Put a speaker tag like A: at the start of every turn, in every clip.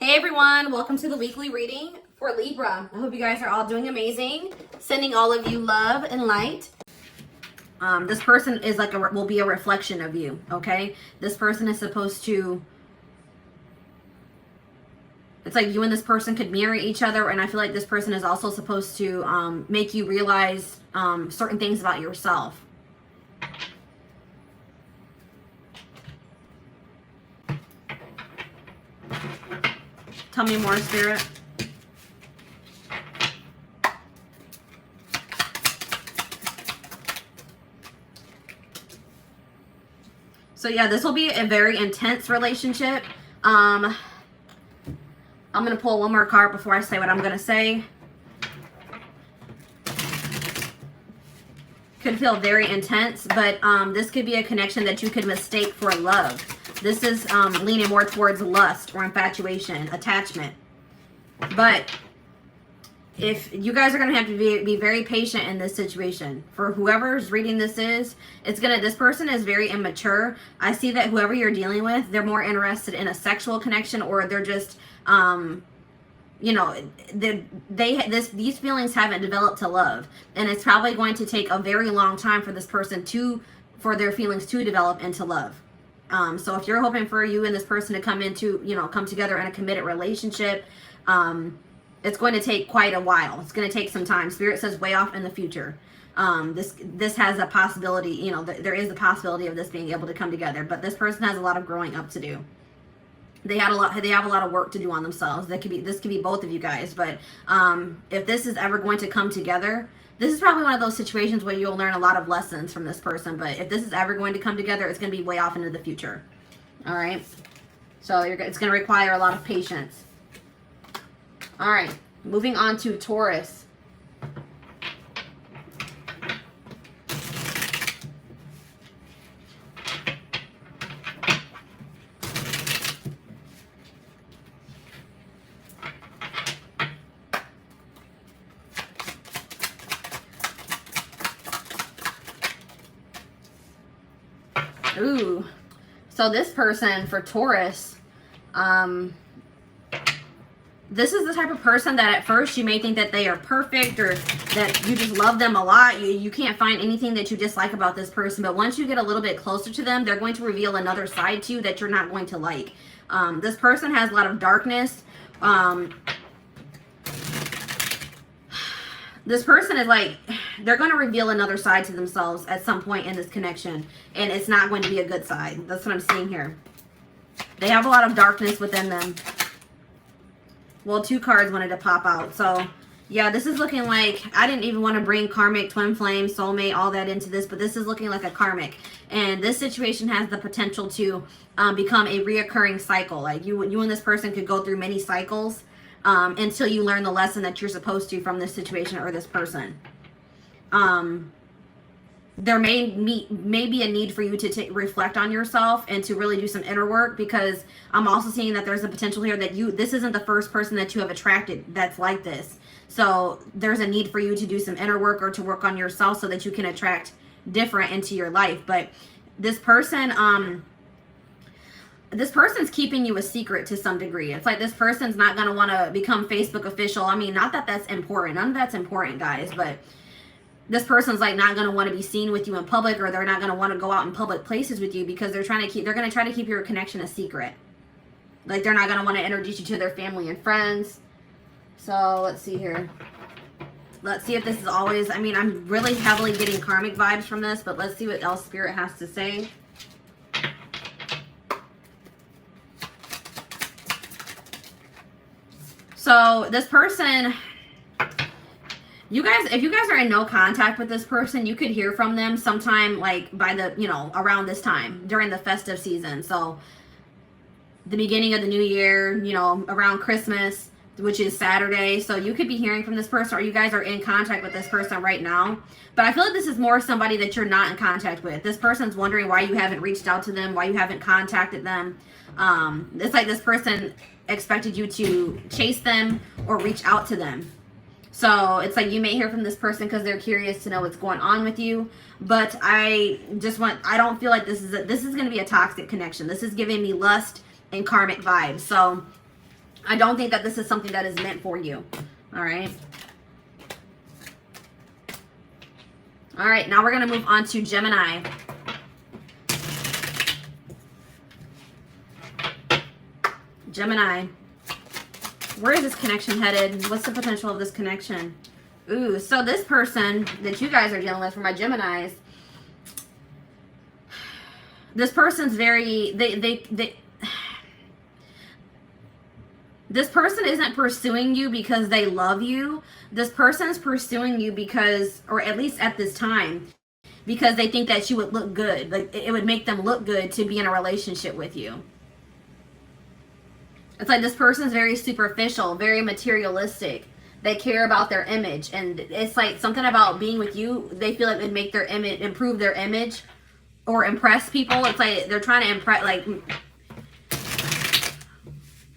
A: Hey everyone, welcome to the weekly reading for Libra. I hope you guys are all doing amazing. Sending all of you love and light. This person is like will be a reflection of you, okay? This person is supposed to, it's like you and this person could mirror each other, and I feel like this person is also supposed to make you realize certain things about yourself. Tell me more, Spirit. So yeah, this will be a very intense relationship. I'm going to pull one more card before I say what I'm going to say. Could feel very intense, but this could be a connection that you could mistake for love. This is leaning more towards lust or infatuation, attachment. But if you guys are going to have to be very patient in this situation. For whoever's reading this this person is very immature. I see that whoever you're dealing with, they're more interested in a sexual connection, or they're just, you know, these feelings haven't developed to love. And it's probably going to take a very long time for this person for their feelings to develop into love. So if you're hoping for you and this person to come together in a committed relationship, it's going to take quite a while. It's going to take some time. Spirit says way off in the future. This has a possibility, you know, there is the possibility of this being able to come together, but this person has a lot of growing up to do. They have a lot of work to do on themselves. This could be both of you guys, but if this is ever going to come together, this is probably one of those situations where you'll learn a lot of lessons from this person. But if this is ever going to come together, it's going to be way off into the future. All right. So it's going to require a lot of patience. All right. Moving on to Taurus. Ooh, so this person for Taurus, this is the type of person that at first you may think that they are perfect or that you just love them a lot. You can't find anything that you dislike about this person, but once you get a little bit closer to them, they're going to reveal another side to you that you're not going to like. This person has a lot of darkness. This person is like, they're going to reveal another side to themselves at some point in this connection. And it's not going to be a good side. That's what I'm seeing here. They have a lot of darkness within them. Well, 2 cards wanted to pop out. So, yeah, this is looking like, I didn't even want to bring karmic, twin flame, soulmate, all that into this. But this is looking like a karmic. And this situation has the potential to become a reoccurring cycle. Like you and this person could go through many cycles. Until you learn the lesson that you're supposed to from this situation or this person. There may be a need for you to reflect on yourself and to really do some inner work, because I'm also seeing that there's a potential here that this isn't the first person that you have attracted that's like this. So there's a need for you to do some inner work or to work on yourself so that you can attract different into your life. But this person's keeping you a secret to some degree. It's like this person's not going to want to become Facebook official. I mean, not that that's important. None of that's important, guys. But this person's like not going to want to be seen with you in public, or they're not going to want to go out in public places with you, because they're going to try to keep your connection a secret. Like they're not going to want to introduce you to their family and friends. So let's see here. Let's see if this is always, I mean, I'm really heavily getting karmic vibes from this, but let's see what else Spirit has to say. So this person, if you guys are in no contact with this person, you could hear from them sometime like by the, around this time during the festive season. So the beginning of the new year, around Christmas, which is Saturday. So you could be hearing from this person, or you guys are in contact with this person right now. But I feel like this is more somebody that you're not in contact with. This person's wondering why you haven't reached out to them, why you haven't contacted them. It's like this person expected you to chase them or reach out to them. So it's like you may hear from this person because they're curious to know what's going on with you. But I don't feel like this is going to be a toxic connection. This is giving me lust and karmic vibes. So I don't think that this is something that is meant for you. All right. All right, now we're going to move on to Gemini. Gemini. Where is this connection headed? What's the potential of this connection? Ooh, so this person that you guys are dealing with, for my Geminis, this person's very, this person isn't pursuing you because they love you. This person's pursuing you because, or at least at this time, because they think that you would look good. Like, it would make them look good to be in a relationship with you. It's like this person's very superficial, very materialistic. They care about their image. And it's like something about being with you, they feel like it would make their image, improve their image or impress people. It's like they're trying to impress, like,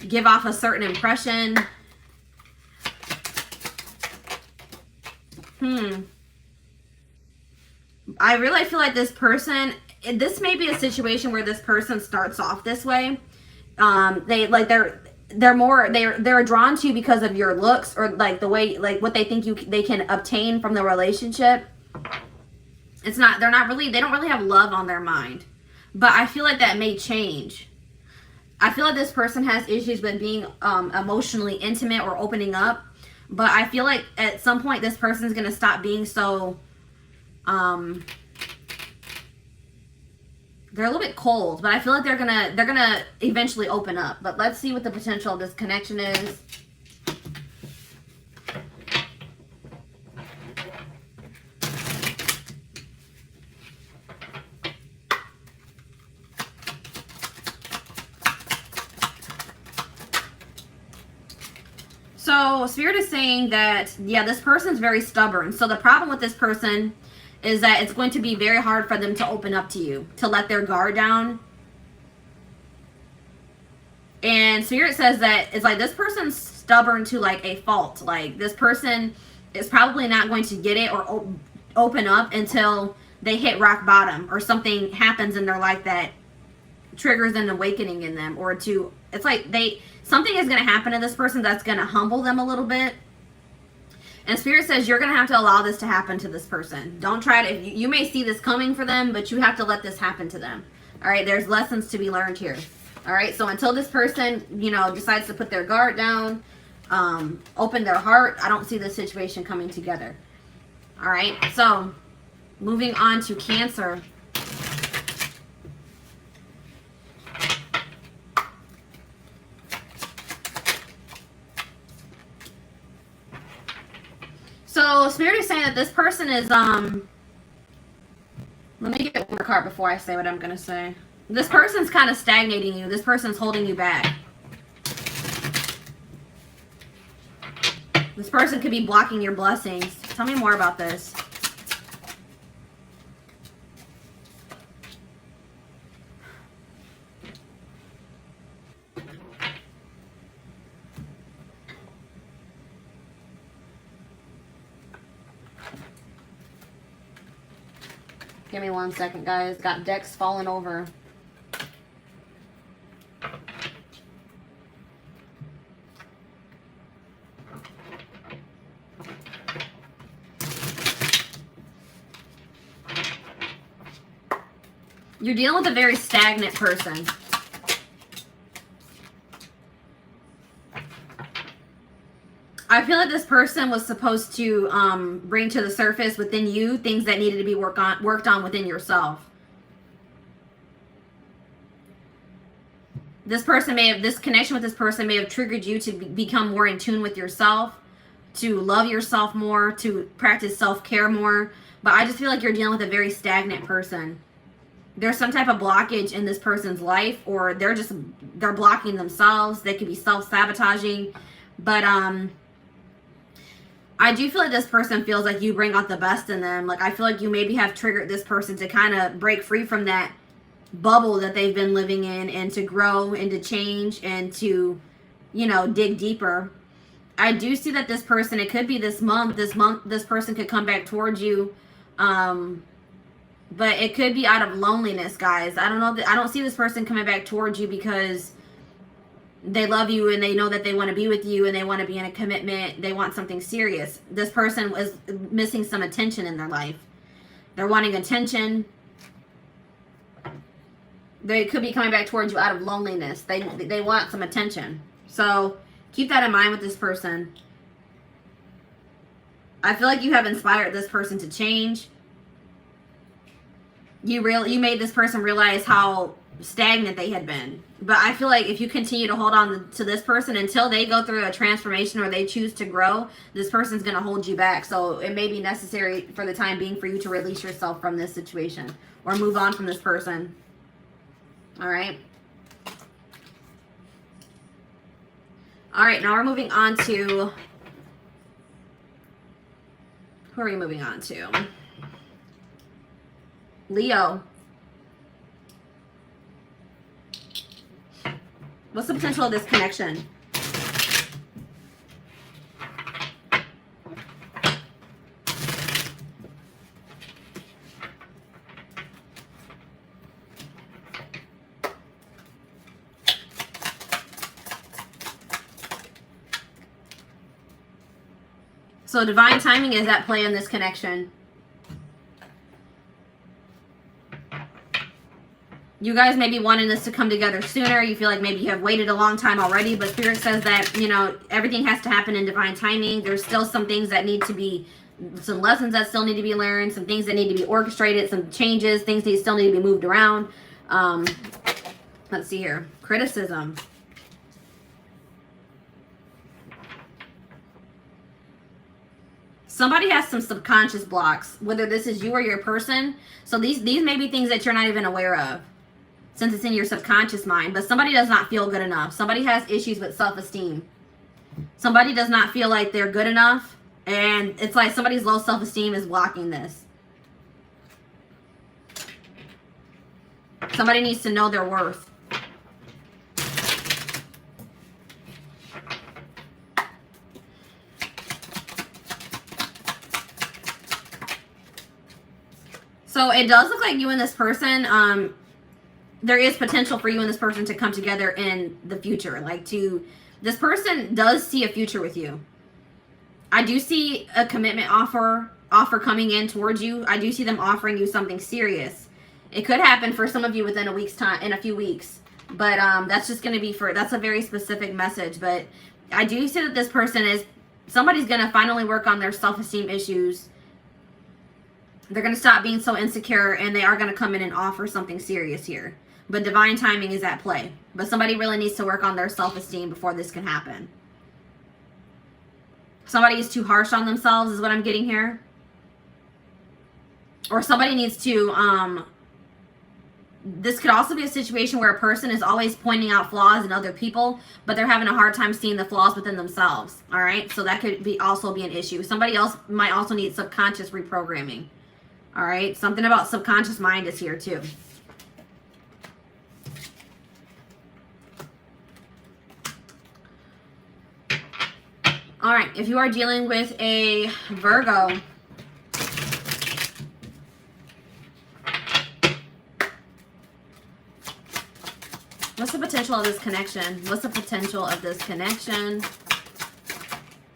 A: give off a certain impression. I really feel like this person, this may be a situation where this person starts off this way. They're drawn to you because of your looks, or like the way, like what they think they can obtain from the relationship. It's not, they don't really have love on their mind. But I feel like that may change. I feel like this person has issues with being emotionally intimate or opening up. But I feel like at some point this person is going to stop being so, they're a little bit cold, but I feel like they're gonna eventually open up. But let's see what the potential of this connection is. So Spirit is saying that, yeah, this person's very stubborn. So the problem with this person is that it's going to be very hard for them to open up to you, to let their guard down. And Spirit says that it's like this person's stubborn to like a fault. Like this person is probably not going to get it or open up until they hit rock bottom, or something happens in their life that triggers an awakening in them, or to, it's like something is going to happen to this person that's going to humble them a little bit. And Spirit says you're going to have to allow this to happen to this person. Don't try to, you may see this coming for them, but you have to let this happen to them. All right, there's lessons to be learned here. All right, so until this person, decides to put their guard down, open their heart, I don't see this situation coming together. All right, so moving on to Cancer. So Spirit is saying that this person is, let me get one more card before I say what I'm going to say. This person's kind of stagnating you. This person's holding you back. This person could be blocking your blessings. Tell me more about this. Give me 1 second, guys. Got decks falling over. You're dealing with a very stagnant person. I feel like this person was supposed to bring to the surface within you things that needed to be worked on within yourself. This connection with this person may have triggered you to become more in tune with yourself, to love yourself more, to practice self-care more. But I just feel like you're dealing with a very stagnant person. There's some type of blockage in this person's life, or they're blocking themselves. They could be self-sabotaging. But I do feel like this person feels like you bring out the best in them. Like, I feel like you maybe have triggered this person to kind of break free from that bubble that they've been living in, and to grow and to change and to, dig deeper. I do see that this person, it could be this month, this person could come back towards you. But it could be out of loneliness, guys. I don't know. I don't see this person coming back towards you because They love you and they know that they want to be with you and they want to be in a commitment. They want something serious. This person was missing some attention in their life. They're wanting attention. They could be coming back towards you out of loneliness. They want some attention. So keep that in mind with this person. I feel like you have inspired this person to change. You made this person realize how stagnant they had been. But I feel like if you continue to hold on to this person until they go through a transformation or they choose to grow, this person's going to hold you back. So it may be necessary for the time being for you to release yourself from this situation or move on from this person. All right. All right, now we're moving on to, who are we moving on to? Leo. What's the potential of this connection? So divine timing is at play in this connection. You guys may be wanting this to come together sooner. You feel like maybe you have waited a long time already, but Spirit says that, you know, everything has to happen in divine timing. There's still some things that need to be, some lessons that still need to be learned, some things that need to be orchestrated, some changes, things that still need to be moved around. Let's see here. Criticism. Somebody has some subconscious blocks, whether this is you or your person. So these may be things that you're not even aware of, since it's in your subconscious mind. But somebody does not feel good enough. Somebody has issues with self-esteem. Somebody does not feel like they're good enough. And it's like somebody's low self-esteem is blocking this. Somebody needs to know their worth. So it does look like you and this person, there is potential for you and this person to come together in the future. This person does see a future with you. I do see a commitment offer coming in towards you. I do see them offering you something serious. It could happen for some of you within a week's time, in a few weeks. But that's just going to be that's a very specific message. But I do see that this person somebody's going to finally work on their self-esteem issues. They're going to stop being so insecure, and they are going to come in and offer something serious here. But divine timing is at play. But somebody really needs to work on their self-esteem before this can happen. Somebody is too harsh on themselves is what I'm getting here. Or somebody needs to, this could also be a situation where a person is always pointing out flaws in other people, but they're having a hard time seeing the flaws within themselves. All right? So that could also be an issue. Somebody else might also need subconscious reprogramming. All right, something about subconscious mind is here too. All right, if you are dealing with a Virgo, what's the potential of this connection? What's the potential of this connection?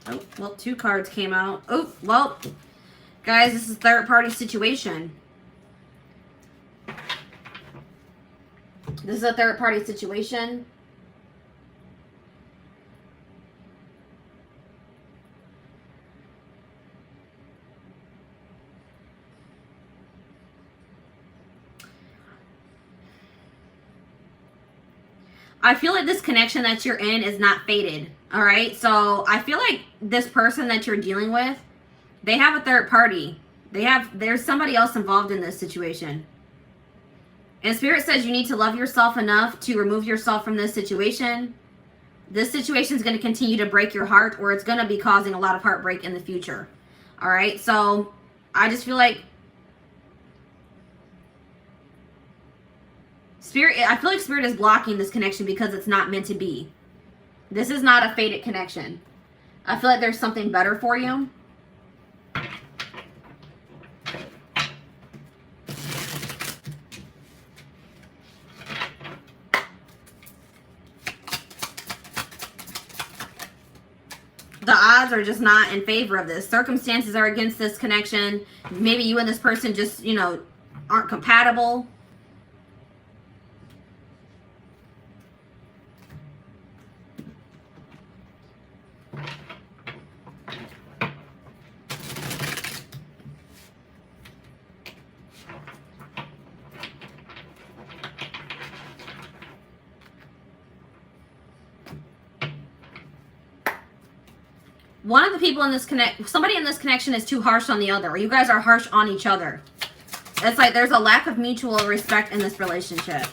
A: Oh, well, 2 cards came out. Oh, well, guys, this is a third-party situation. This is a third-party situation. I feel like this connection that you're in is not fated. All right? So I feel like this person that you're dealing with, they have a third party. There's somebody else involved in this situation. And Spirit says you need to love yourself enough to remove yourself from this situation. This situation is going to continue to break your heart, or it's going to be causing a lot of heartbreak in the future. All right? So I just feel like I feel like Spirit is blocking this connection because it's not meant to be. This is not a fated connection. I feel like there's something better for you. The odds are just not in favor of this. Circumstances are against this connection. Maybe you and this person just, you know, aren't compatible. One of the people in this somebody in this connection is too harsh on the other, or you guys are harsh on each other. It's like there's a lack of mutual respect in this relationship.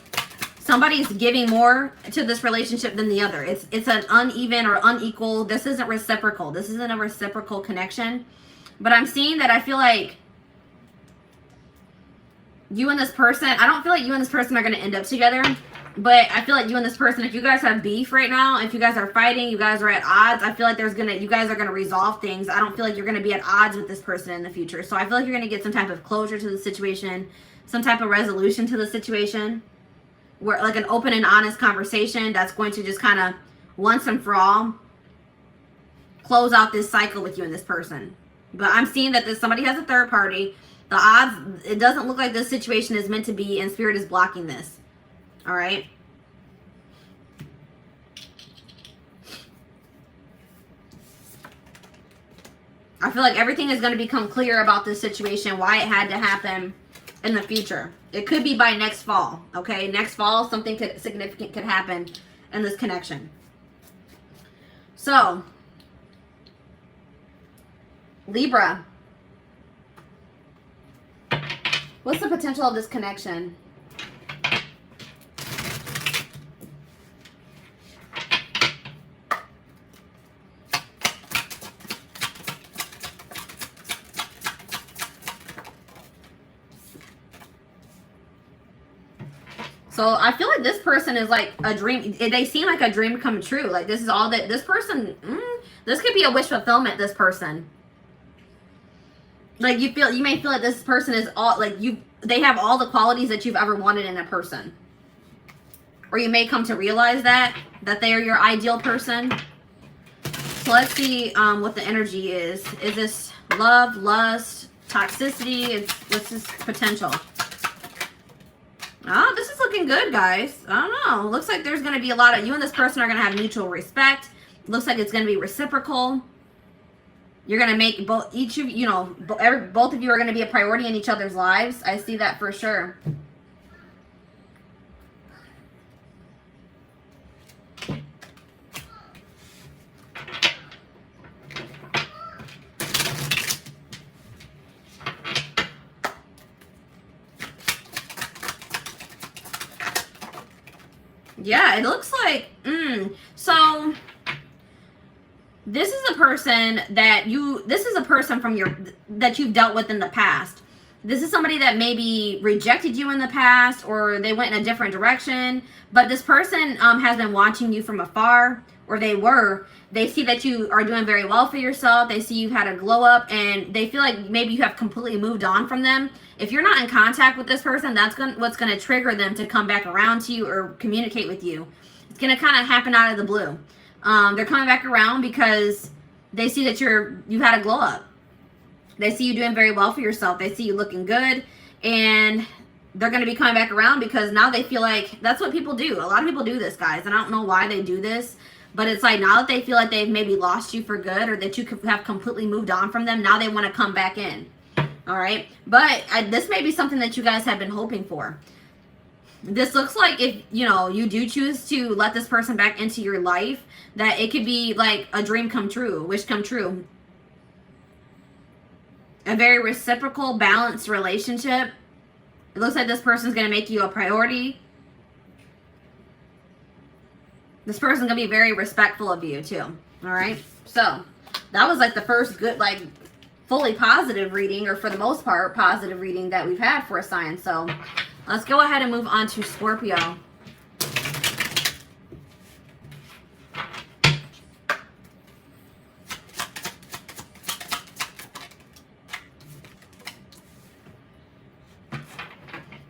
A: Somebody's giving more to this relationship than the other. It's an uneven or unequal. This isn't reciprocal. This isn't a reciprocal connection. But I'm seeing that I feel like you and this person, I don't feel like you and this person are going to end up together. But I feel like you and this person, if you guys have beef right now, if you guys are fighting, you guys are at odds, I feel like you guys are going to resolve things. I don't feel like you're going to be at odds with this person in the future. So I feel like you're going to get some type of closure to the situation, some type of resolution to the situation, where like an open and honest conversation that's going to just kind of once and for all close out this cycle with you and this person. But I'm seeing that somebody has a third party. The odds, it doesn't look like this situation is meant to be, and Spirit is blocking this. All right. I feel like everything is going to become clear about this situation, why it had to happen in the future. It could be by next fall. Okay. Next fall, something significant could happen in this connection. So, Libra. What's the potential of this connection? So I feel like this person is like a dream. They seem like a dream come true. Like this is all that this person, this could be a wish fulfillment, this person. Like you may feel like this person is all like they have all the qualities that you've ever wanted in a person. Or you may come to realize that they are your ideal person. So let's see what the energy is. Is this love, lust, toxicity? What's this potential? Oh, this is looking good, guys. I don't know. Looks like there's going to be a lot of... You and this person are going to have mutual respect. Looks like it's going to be reciprocal. You're going to make both... Each of you know... Both of you are going to be a priority in each other's lives. I see that for sure. Yeah, it looks like, so this is a person that this is a person that you've dealt with in the past. This is somebody that maybe rejected you in the past, or they went in a different direction, but this person has been watching you from afar, or they see that you are doing very well for yourself. They see you've had a glow up, and they feel like maybe you have completely moved on from them. If you're not in contact with this person, that's what's going to trigger them to come back around to you or communicate with you. It's going to kind of happen out of the blue. They're coming back around because they see that you've had a glow up. They see you doing very well for yourself. They see you looking good, and they're going to be coming back around because now they feel like that's what people do. A lot of people do this, guys, and I don't know why they do this, but it's like now that they feel like they've maybe lost you for good, or that you have completely moved on from them, now they want to come back in. All right, but this may be something that you guys have been hoping for. This looks like if, you do choose to let this person back into your life, that it could be like a dream come true, a wish come true. A very reciprocal, balanced relationship. It looks like this person's going to make you a priority. This person's going to be very respectful of you too. All right, so that was like the first good, like, fully positive reading, or for the most part positive reading that we've had for a sign. So let's go ahead and move on to Scorpio.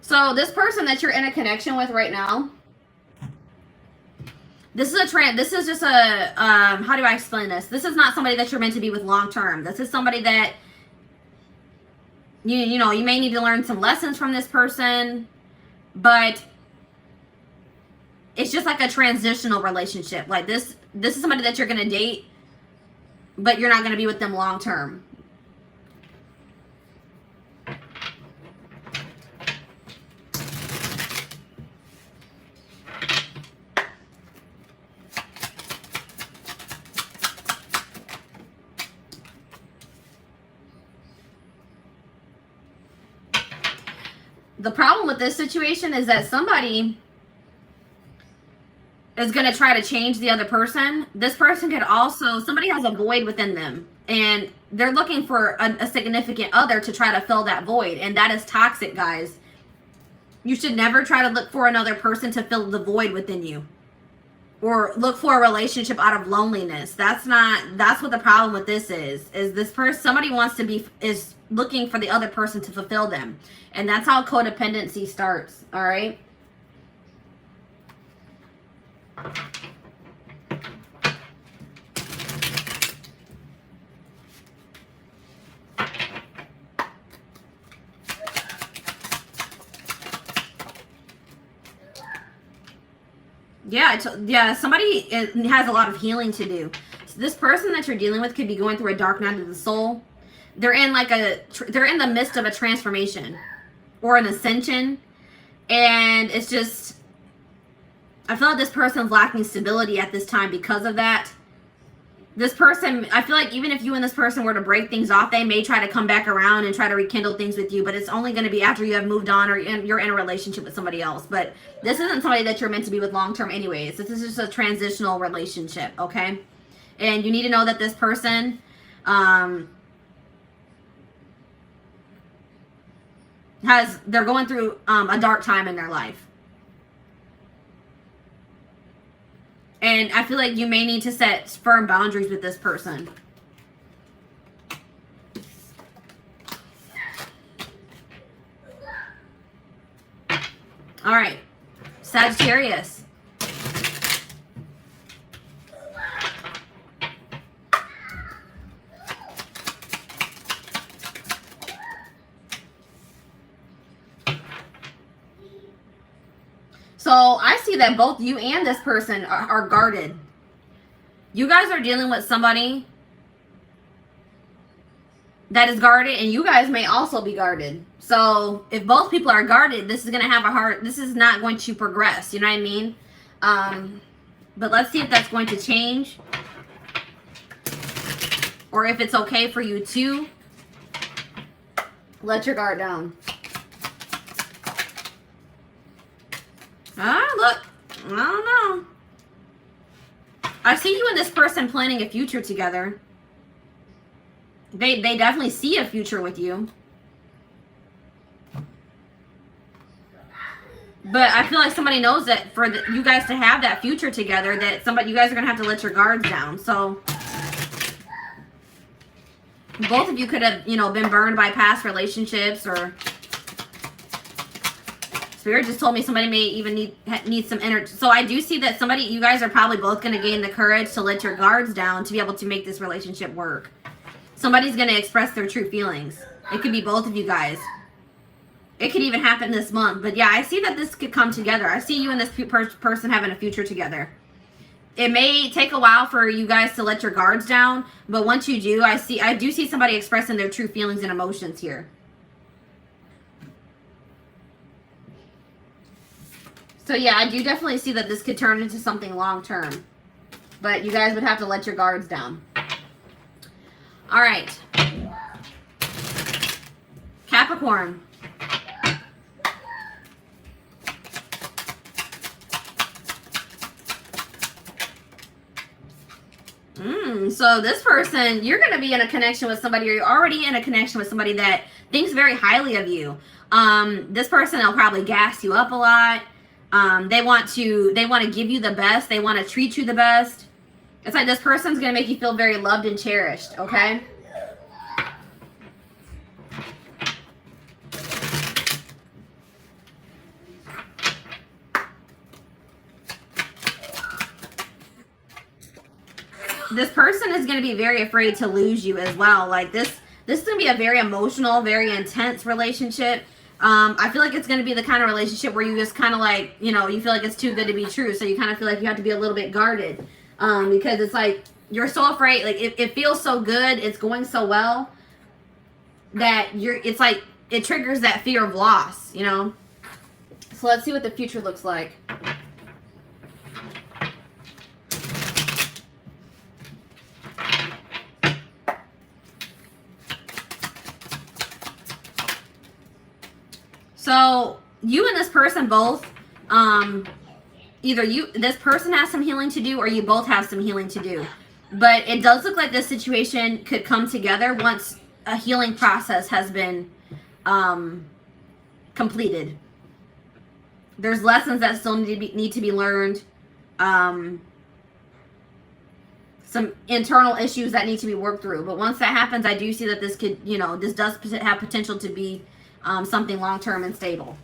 A: So this person that you're in a connection with right now, This is a trend. This is just a, how do I explain this? This is not somebody that you're meant to be with long term. This is somebody that, you know, you may need to learn some lessons from this person, but it's just like a transitional relationship. Like this is somebody that you're going to date, but you're not going to be with them long term. The problem with this situation is that somebody is going to try to change the other person. This person could also, somebody has a void within them and they're looking for a significant other to try to fill that void. And that is toxic, guys. You should never try to look for another person to fill the void within you or look for a relationship out of loneliness. That's what the problem with this is this person, somebody wants to be, is looking for the other person to fulfill them. And that's how codependency starts, all right? Yeah, somebody has a lot of healing to do. So this person that you're dealing with could be going through a dark night of the soul. They're in they're in the midst of a transformation or an ascension, and it's just, I feel like this person's lacking stability at this time because of that. This person, I feel like even if you and this person were to break things off, they may try to come back around and try to rekindle things with you, but it's only going to be after you have moved on or you're in a relationship with somebody else. But this isn't somebody that you're meant to be with long term anyways. This is just a transitional relationship, okay? And you need to know that this person, they're going through a dark time in their life. And I feel like you may need to set firm boundaries with this person. All right, Sagittarius. So I see that both you and this person are guarded. You guys are dealing with somebody that is guarded, and you guys may also be guarded. So if both people are guarded, this is going to have this is not going to progress. You know what I mean? But let's see if that's going to change. Or if it's okay for you to let your guard down. Look, I don't know. I see you and this person planning a future together. They definitely see a future with you. But I feel like somebody knows that for you guys to have that future together, that you guys are going to have to let your guards down. So both of you could have, been burned by past relationships, or Spirit just told me somebody may even need some energy. So I do see that you guys are probably both going to gain the courage to let your guards down to be able to make this relationship work. Somebody's going to express their true feelings. It could be both of you guys. It could even happen this month. But yeah, I see that this could come together. I see you and this person having a future together. It may take a while for you guys to let your guards down, but once you do, I do see somebody expressing their true feelings and emotions here. So yeah, I do definitely see that this could turn into something long term. But you guys would have to let your guards down. All right. Capricorn. So this person, you're going to be in a connection with somebody, or you're already in a connection with somebody that thinks very highly of you. This person will probably gas you up a lot. They want to give you the best. They want to treat you the best. It's like this person's going to make you feel very loved and cherished, okay? person is going to be very afraid to lose you as well. Like this is going to be a very emotional, very intense relationship. I feel like it's going to be the kind of relationship where you just kind of like, you know, you feel like it's too good to be true. So you kind of feel like you have to be a little bit guarded, because it's like you're so afraid. Like it feels so good. It's going so well that it's like it triggers that fear of loss, you know. So let's see what the future looks like. So you and this person both, either this person has some healing to do, or you both have some healing to do. But it does look like this situation could come together once a healing process has been completed. There's lessons that still need to be learned. Some internal issues that need to be worked through. But once that happens, I do see that this could, you know, this does have potential to be something long-term and stable.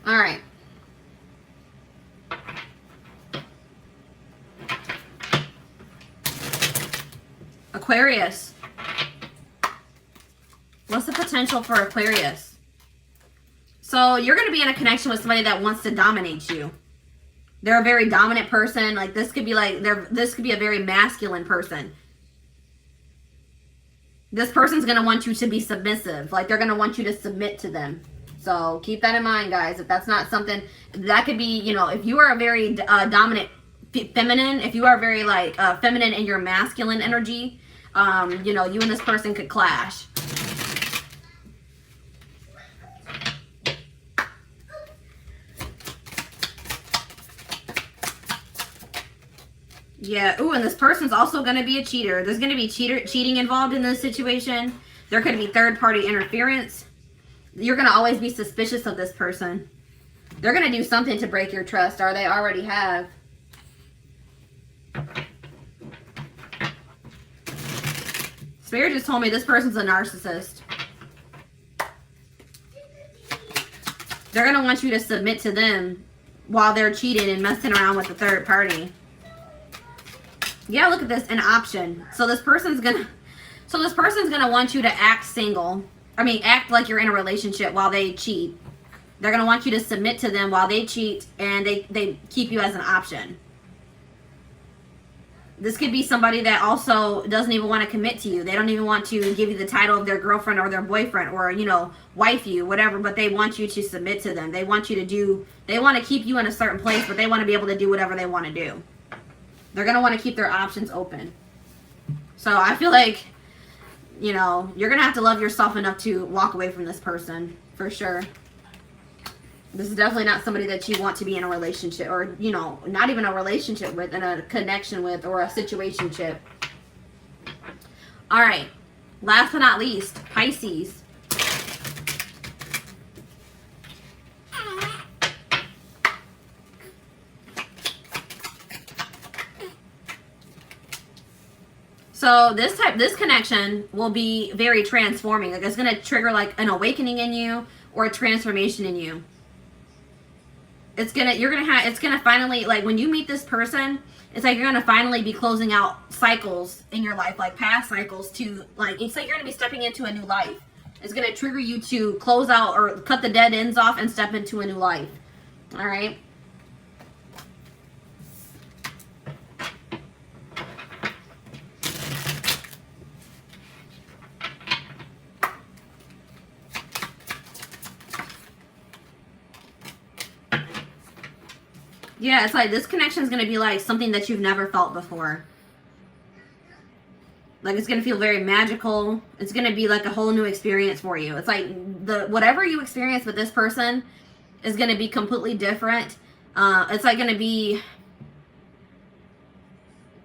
A: All right. Aquarius. What's the potential for Aquarius? So you're going to be in a connection with somebody that wants to dominate you. They're a very dominant person. Like this could be like this could be a very masculine person. This person's going to want you to be submissive. Like they're going to want you to submit to them. So keep that in mind, guys. If that's not something that could be, you know, if you are a very dominant feminine, if you are very like feminine in your masculine energy, you know, you and this person could clash. Yeah. Ooh, and this person's also going to be a cheater. There's going to be cheating involved in this situation. There could be third-party interference. You're going to always be suspicious of this person. They're going to do something to break your trust, or they already have. Spirit just told me this person's a narcissist. They're going to want you to submit to them while they're cheating and messing around with the third party. Yeah, look at this, an option. So this person's gonna want you to act single. I mean, act like you're in a relationship while they cheat. They're gonna want you to submit to them while they cheat, and they keep you as an option. This could be somebody that also doesn't even want to commit to you. They don't even want to give you the title of their girlfriend or their boyfriend, or, you know, wife you, whatever, but they want you to submit to them. They want you to they want to keep you in a certain place, but they want to be able to do whatever they want to do. They're going to want to keep their options open. So I feel like, you know, you're going to have to love yourself enough to walk away from this person, for sure. This is definitely not somebody that you want to be in a relationship, or, you know, not even a relationship with, in a connection with, or a situationship. All right. Last but not least, Pisces. So this connection will be very transforming. Like it's going to trigger like an awakening in you, or a transformation in you. It's going to finally, like when you meet this person, it's like you're going to finally be closing out cycles in your life, like past cycles, to like, it's like you're going to be stepping into a new life. It's going to trigger you to close out or cut the dead ends off and step into a new life. All right. Yeah, it's like this connection is going to be like something that you've never felt before. Like it's going to feel very magical. It's going to be like a whole new experience for you. It's like whatever you experience with this person is going to be completely different. It's like going to be,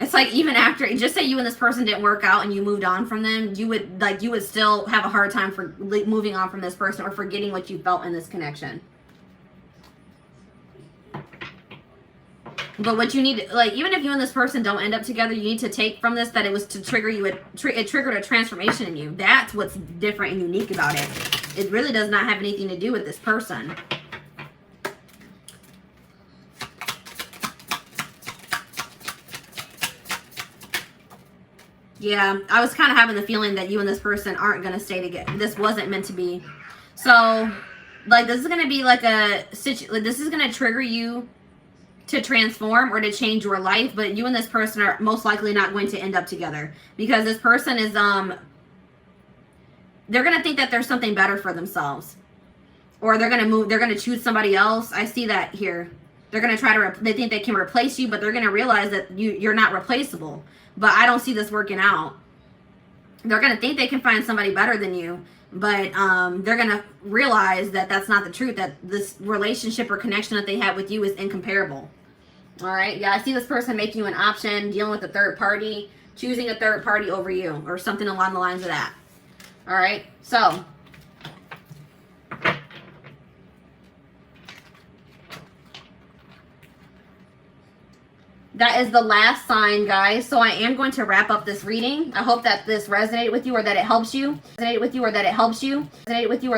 A: it's like even after, just say you and this person didn't work out and you moved on from them, you would still have a hard time for moving on from this person or forgetting what you felt in this connection. But what you need, like, even if you and this person don't end up together, you need to take from this that it was to trigger you, it triggered a transformation in you. That's what's different and unique about it. It really does not have anything to do with this person. Yeah, I was kind of having the feeling that you and this person aren't going to stay together. This wasn't meant to be. So, like, this is going to be like this is going to trigger you to transform or to change your life, but you and this person are most likely not going to end up together, because this person is, they're going to think that there's something better for themselves, or they're going to move, they're going to choose somebody else. I see that here. They're going to try to, they think they can replace you, but they're going to realize that you're not replaceable. But I don't see this working out. They're going to think they can find somebody better than you, but they're going to realize that that's not the truth, that this relationship or connection that they had with you is incomparable. All right. Yeah, I see this person making you an option, dealing with a third party, choosing a third party over you, or something along the lines of that. All right. So that is the last sign, guys. So I am going to wrap up this reading. I hope that this resonated with you, or that it helps you. Resonated with you, or that it helps you. Resonated with you, or